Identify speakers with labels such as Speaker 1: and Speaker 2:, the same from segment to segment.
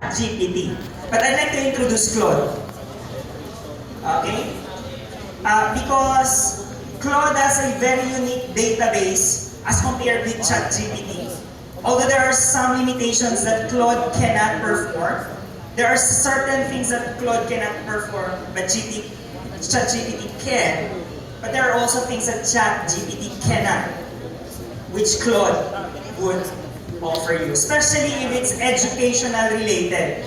Speaker 1: GPT. But I'd like to introduce Claude. Okay? Because Claude has a very unique database as compared with ChatGPT. Although there are some limitations that Claude cannot perform, there are certain things that Claude cannot perform, but ChatGPT can. But there are also things that ChatGPT cannot, which Claude would offer you, especially if it's educational related.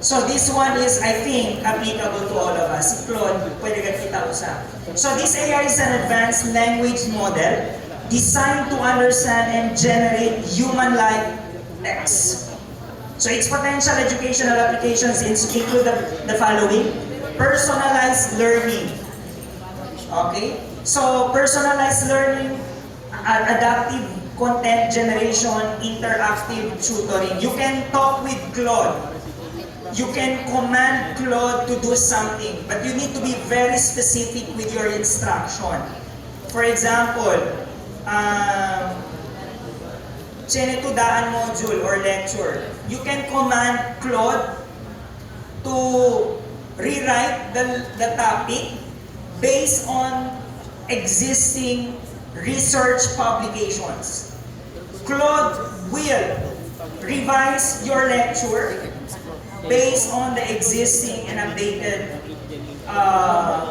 Speaker 1: So this one is, I think, applicable to all of us. Si Claude, pwede ka kita-usap. So this AI is an advanced language model designed to understand and generate human-like text. So its potential educational applications include the following. Personalized learning. Okay? So personalized learning, adaptive content generation, interactive tutoring. You can talk with Claude. You can command Claude to do something, but you need to be very specific with your instruction. For example, Chenetudaan module or lecture, you can command Claude to rewrite the topic based on existing research publications. Claude will revise your lecture based on the existing and updated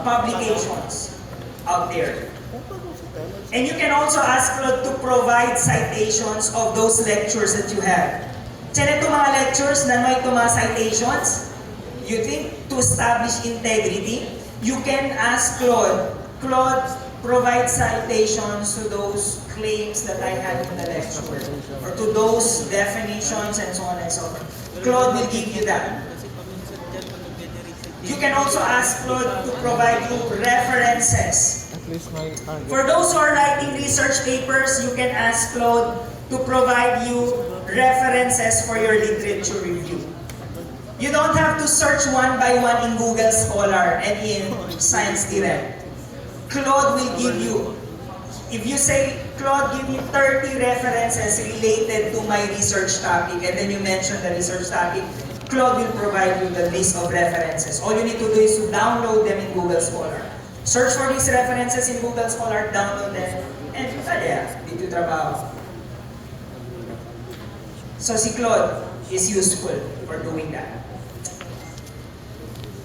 Speaker 1: publications out there. And you can also ask Claude to provide citations of those lectures that you have. Tiyan ito mga lectures na may mga citations, you think to establish integrity, you can ask Claude, provide citations to those claims that I had in the lecture, or to those definitions and so on and so forth. Claude will give you that. You can also ask Claude to provide you references. For those who are writing research papers, you can ask Claude to provide you references for your literature review. You don't have to search one by one in Google Scholar and in Science Direct. Claude will give you, if you say, Claude, give me 30 references related to my research topic, and then you mention the research topic, Claude will provide you the list of references. All you need to do is to download them in Google Scholar. Search for these references in Google Scholar, download them, and dito trabaho. So si Claude is useful for doing that.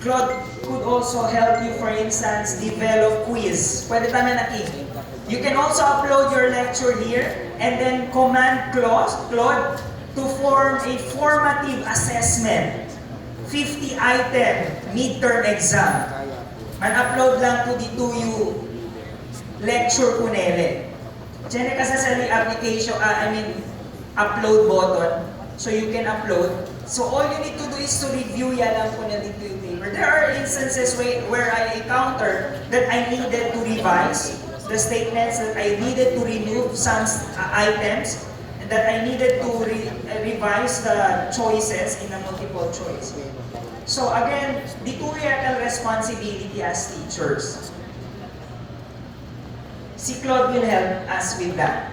Speaker 1: Claude could also help you, for instance, develop quiz. Pwede tayo na You can also upload your lecture here and then command Claude to form a formative assessment. 50-item midterm exam. Man-upload lang po dito yung lecture ko nere. Diyan ka sa application, upload button. So you can upload. So all you need to do is to review yan lang po na dito yung paper. There are instances where I encountered that I needed to revise the statements, that I needed to remove some items, and that I needed to revise the choices in a multiple choice. So again, dito yung responsibility as teachers. Si Claude will help us with that.